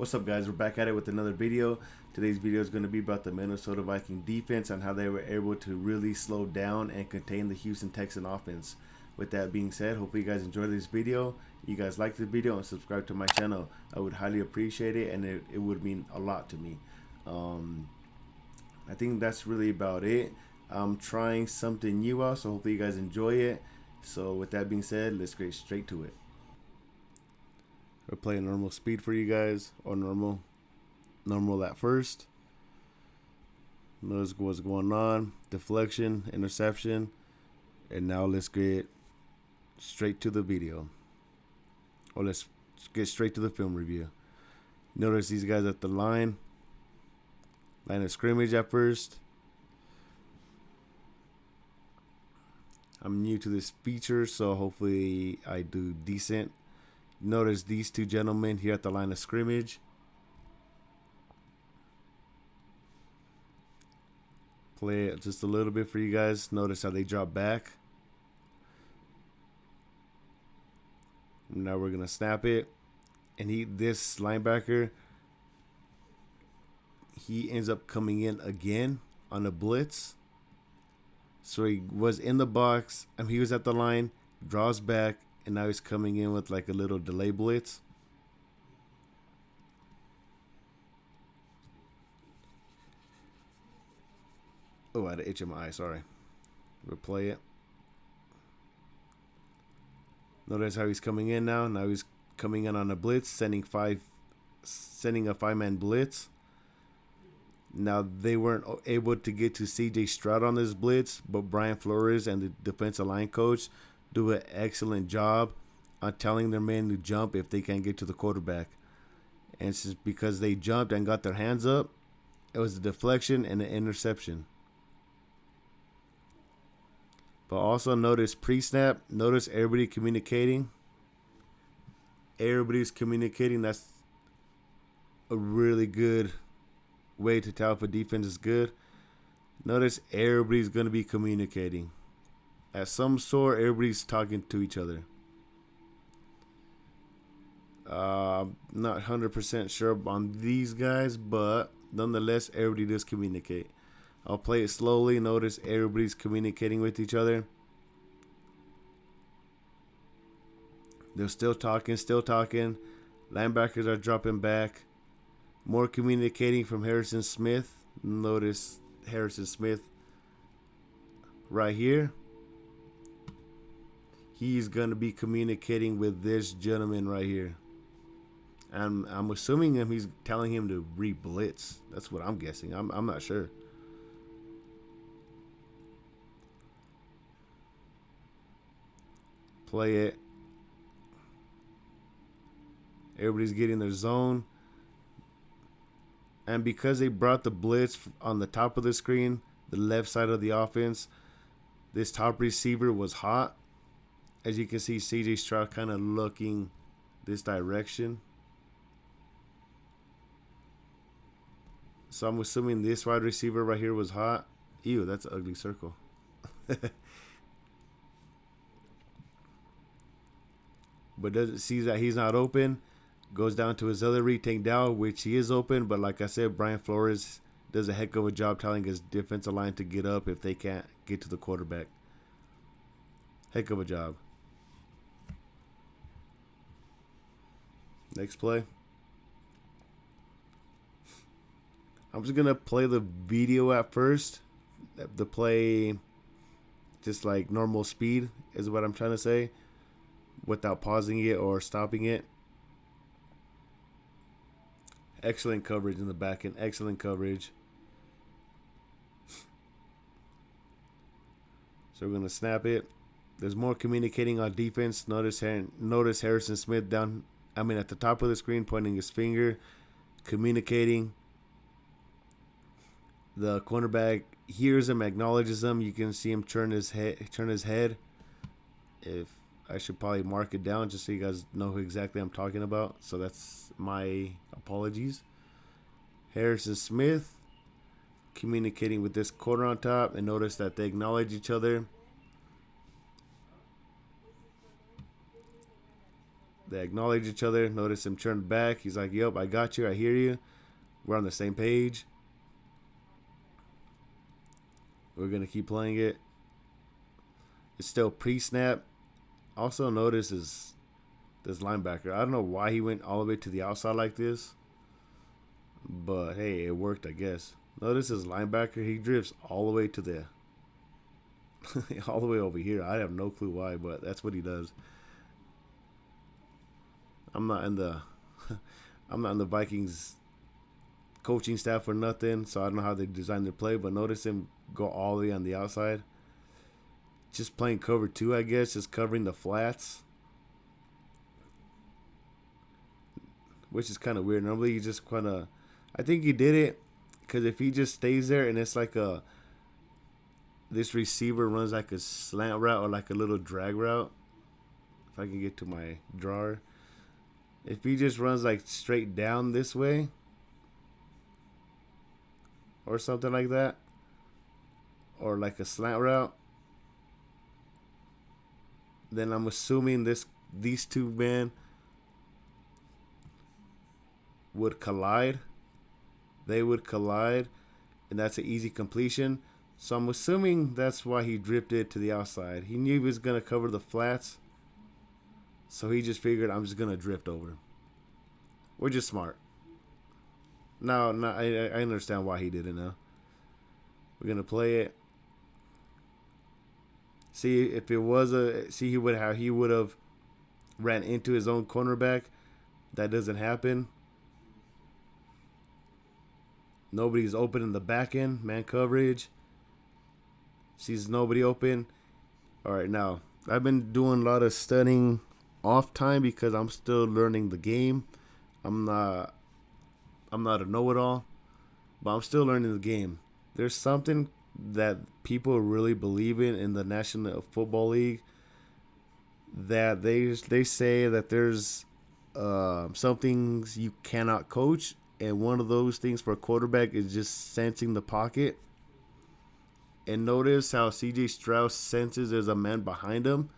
What's up, guys? We're back at it with another video. Today's video is going to be about the Minnesota Viking defense and how they were able to really slow down and contain the Houston Texan offense. With that being said, hopefully you guys enjoyed this video. You guys like the video and subscribe to my channel. I would highly appreciate it, and it would mean a lot to me. I think that's really about it. I'm trying something new out, so hopefully you guys enjoy it. So with that being said, let's get straight to it. We're playing normal speed for you guys, or normal at first. Notice what's going on. Deflection, interception, and now let's get straight to the video. Or let's get straight to the film review. Notice these guys at the line of scrimmage at first. I'm new to this feature, so hopefully I do decent. Notice these two gentlemen here at the line of scrimmage. Play it just a little bit for you guys. Notice how they drop back. Now we're gonna snap it, and this linebacker, he ends up coming in again on a blitz. So he was in the box, and he was at the line, draws back, and now he's coming in with like a little delay blitz. Oh, I had an itch in my eye, sorry. Replay it. Notice how he's coming in now. Now he's coming in on a blitz, sending a five-man blitz. Now they weren't able to get to CJ Stroud on this blitz, but Brian Flores and the defensive line coach do an excellent job on telling their men to jump if they can't get to the quarterback. And it's just because they jumped and got their hands up, it was a deflection and an interception. But also notice pre-snap, notice everybody communicating. Everybody's communicating. That's a really good way to tell if a defense is good. Notice everybody's going to be communicating. At some sort, everybody's talking to each other. Not 100% sure on these guys, but nonetheless, everybody does communicate. I'll play it slowly. Notice everybody's communicating with each other. They're still talking. Linebackers are dropping back. More communicating from Harrison Smith. Notice Harrison Smith right here. He's going to be communicating with this gentleman right here. And I'm assuming he's telling him to re-blitz. That's what I'm guessing. I'm not sure. Play it. Everybody's getting their zone. And because they brought the blitz on the top of the screen, the left side of the offense, this top receiver was hot. As you can see, CJ Stroud kind of looking this direction. So I'm assuming this wide receiver right here was hot. Ew, that's an ugly circle. But sees that he's not open. Goes down to his other retake down, which he is open. But like I said, Brian Flores does a heck of a job telling his defensive line to get up if they can't get to the quarterback. Heck of a job. Next play. I'm just going to play the video at first. The play just like normal speed is what I'm trying to say, without pausing it or stopping it. Excellent coverage in the back end. Excellent coverage. So we're going to snap it. There's more communicating on defense. Notice Harrison Smith at the top of the screen, pointing his finger, communicating. The cornerback hears him, acknowledges him. You can see him turn his head. If I should probably mark it down just so you guys know who exactly I'm talking about. So that's my apologies. Harrison Smith communicating with this corner on top, and notice that they acknowledge each other. They acknowledge each other. Notice him turn back. He's like, "Yep, I got you. I hear you. We're on the same page. We're gonna keep playing it." It's still pre-snap. Also notice is this linebacker. I don't know why he went all the way to the outside like this, but hey, it worked, I guess. Notice his linebacker. He drifts all the way to the all the way over here. I have no clue why, but that's what he does. I'm not in the I'm not in the Vikings coaching staff or nothing, so I don't know how they design their play, but notice him go all the way on the outside. Just playing cover 2, I guess, just covering the flats. Which is kind of weird. Normally you just kind of, I think he did it because if he just stays there and it's like this receiver runs like a slant route or like a little drag route. If I can get to my drawer. If he just runs like straight down this way or something like that, or like a slant route, then I'm assuming these two men would collide. They would collide, and that's an easy completion. So I'm assuming that's why he drifted to the outside. He knew he was going to cover the flats, so he just figured, I'm just going to drift over. We're just smart. No, I understand why he did it now. We're going to play it. See, if it was he would have ran into his own cornerback. That doesn't happen. Nobody's open in the back end, man coverage. Sees nobody open. All right, now I've been doing a lot of studying off time because I'm still learning the game. I'm not a know-it-all, but I'm still learning the game. There's something that people really believe in the National Football League, that they say that there's some things you cannot coach, and one of those things for a quarterback is just sensing the pocket. And notice how CJ Stroud senses there's a man behind him.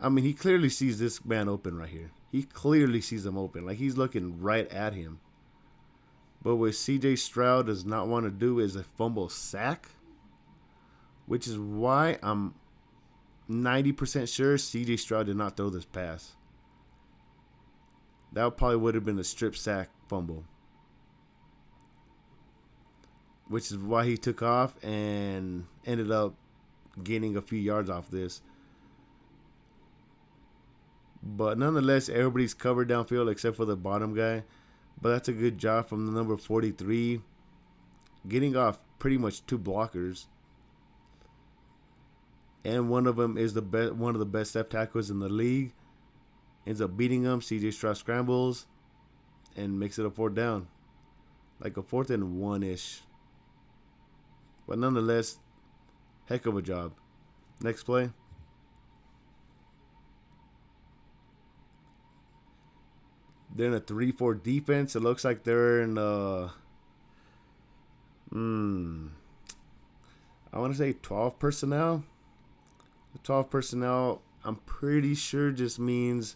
I mean, he clearly sees this man open right here. He clearly sees him open, like he's looking right at him. But what CJ Stroud does not want to do is a fumble sack, which is why I'm 90% sure CJ Stroud did not throw this pass. That probably would have been a strip sack fumble, which is why he took off and ended up gaining a few yards off this. But nonetheless, everybody's covered downfield except for the bottom guy. But that's a good job from the number 43, getting off pretty much 2 blockers. And one of them is one of the best left tackles in the league. Ends up beating him. CJ Stroud scrambles and makes it a 4th down. Like a 4th and 1-ish. But nonetheless, heck of a job. Next play. They're in a 3-4 defense. It looks like they're in I want to say 12 personnel. The 12 personnel, I'm pretty sure just means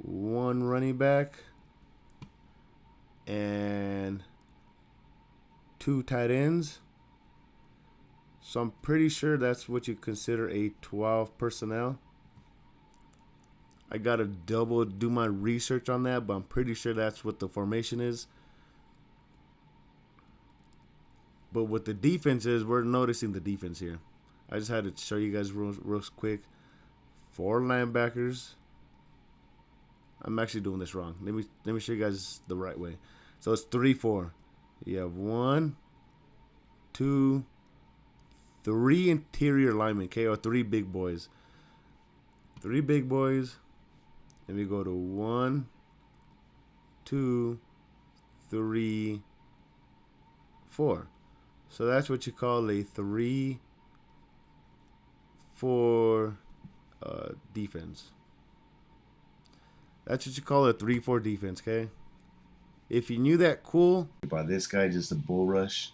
1 running back and 2 tight ends. So I'm pretty sure that's what you consider a 12 personnel. I gotta do my research on that, but I'm pretty sure that's what the formation is. But what the defense is, we're noticing the defense here. I just had to show you guys real quick. 4 linebackers. I'm actually doing this wrong. Let me show you guys the right way. So it's 3-4. You have 1, 2, 3 interior linemen, okay, or 3 big boys. 3 big boys. And we go to 1, 2, 3, 4. So that's what you call a 3-4 defense. That's what you call a 3-4 defense, okay? If you knew that, cool. By this guy, just a bull rush.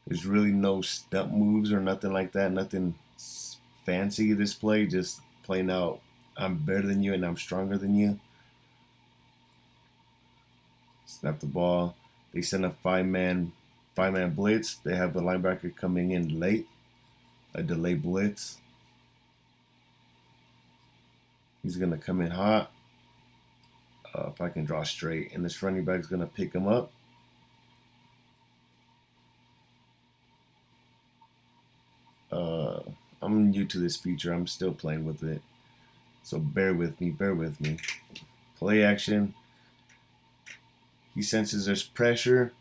There's really no step moves or nothing like that. Nothing fancy this play. Just plain out I'm better than you and I'm stronger than you. Snap the ball. They send a five man blitz. They have a linebacker coming in late, a delay blitz. He's gonna come in hot. If I can draw straight, and this running back is gonna pick him up. I'm new to this feature. I'm still playing with it, so bear with me. Bear with me. Play action. He senses there's pressure,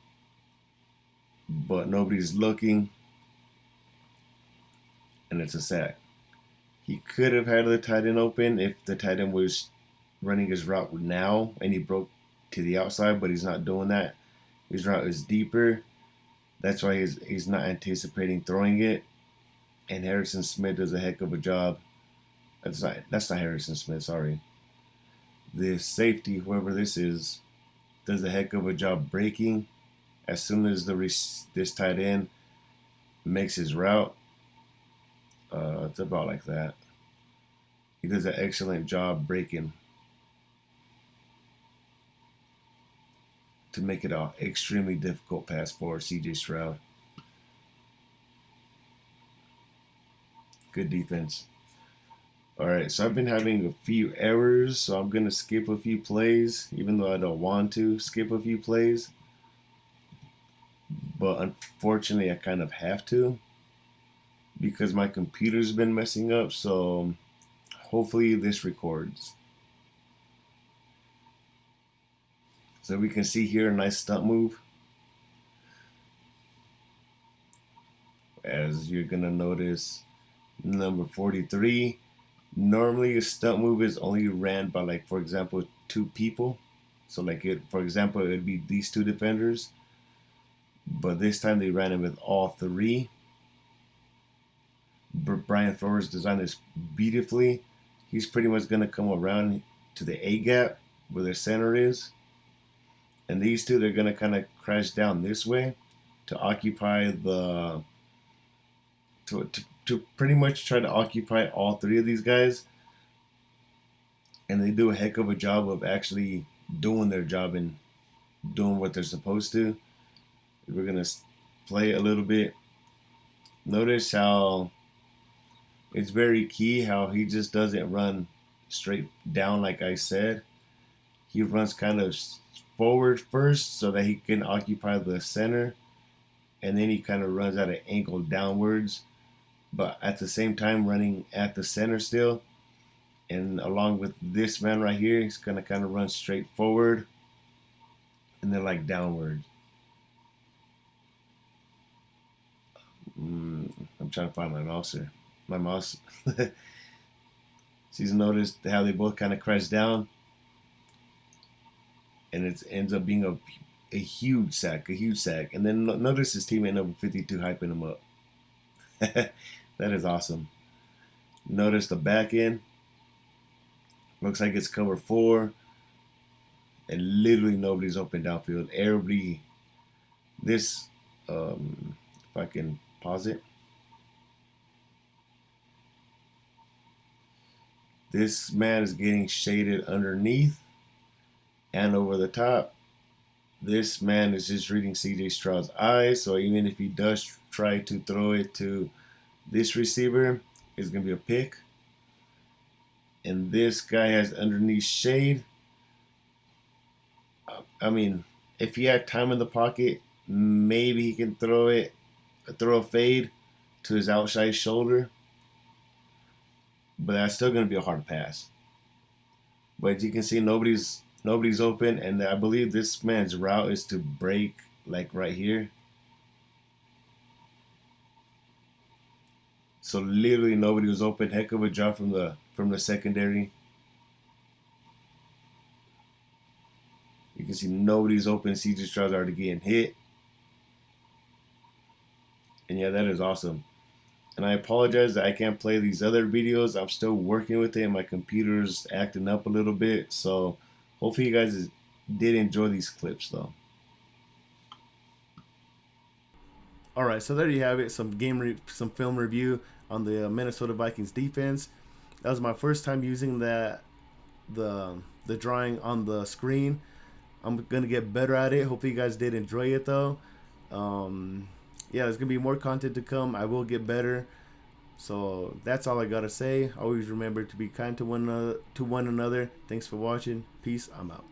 but nobody's looking, and it's a sack. He could have had the tight end open if the tight end was running his route now and he broke to the outside, but he's not doing that. His route is deeper. That's why he's not anticipating throwing it. And Harrison Smith does a heck of a job. That's not Harrison Smith, sorry. The safety, whoever this is, does a heck of a job breaking. As soon as this tight end makes his route, it's about like that. He does an excellent job breaking to make it an extremely difficult pass for CJ Stroud. Good defense. All right, so I've been having a few errors, so I'm going to skip a few plays, even though I don't want to skip a few plays. But unfortunately, I kind of have to because my computer's been messing up, so hopefully this records. So we can see here a nice stunt move. As you're going to notice, number 43. Normally, a stunt move is only ran by, like, for example, 2 people. So, like, for example, it would be these 2 defenders. But this time they ran it with all 3. Brian Flores designed this beautifully. He's pretty much going to come around to the A gap where their center is. And these 2, they're going to kind of crash down this way to occupy the... To pretty much try to occupy all 3 of these guys. And they do a heck of a job of actually doing their job and doing what they're supposed to. We're going to play a little bit. Notice how it's very key how he just doesn't run straight down like I said. He runs kind of forward first so that he can occupy the center. And then he kind of runs at an angle downwards, but at the same time running at the center still. And along with this man right here, he's going to kind of run straight forward and then like downward. I'm trying to find my mouse here. My mouse. So you noticed how they both kind of crash down. And it ends up being a huge sack. And then notice his teammate number 52 hyping him up. That is awesome. Notice the back end. Looks like it's cover 4. And literally nobody's open downfield. Everybody, if I can pause it. This man is getting shaded underneath and over the top. This man is just reading CJ Stroud's eyes. So even if he does try to throw it to this receiver, it's going to be a pick. And this guy has underneath shade. I mean, if he had time in the pocket, maybe he can throw a fade to his outside shoulder. But that's still going to be a hard pass. But as you can see, nobody's open, and I believe this man's route is to break like right here. So literally nobody was open. Heck of a job from the secondary. You can see nobody's open. CJ Stroud's already getting hit. And yeah, that is awesome. And I apologize that I can't play these other videos. I'm still working with it. My computer's acting up a little bit. So hopefully you guys did enjoy these clips though. All right, so there you have it. Some film review on the Minnesota Vikings defense. That was my first time using the drawing on the screen. I'm gonna get better at it. Hopefully you guys did enjoy it though. Yeah, there's gonna be more content to come. I will get better. So that's all I gotta say. Always remember to be kind to one another. Thanks for watching. Peace. I'm out.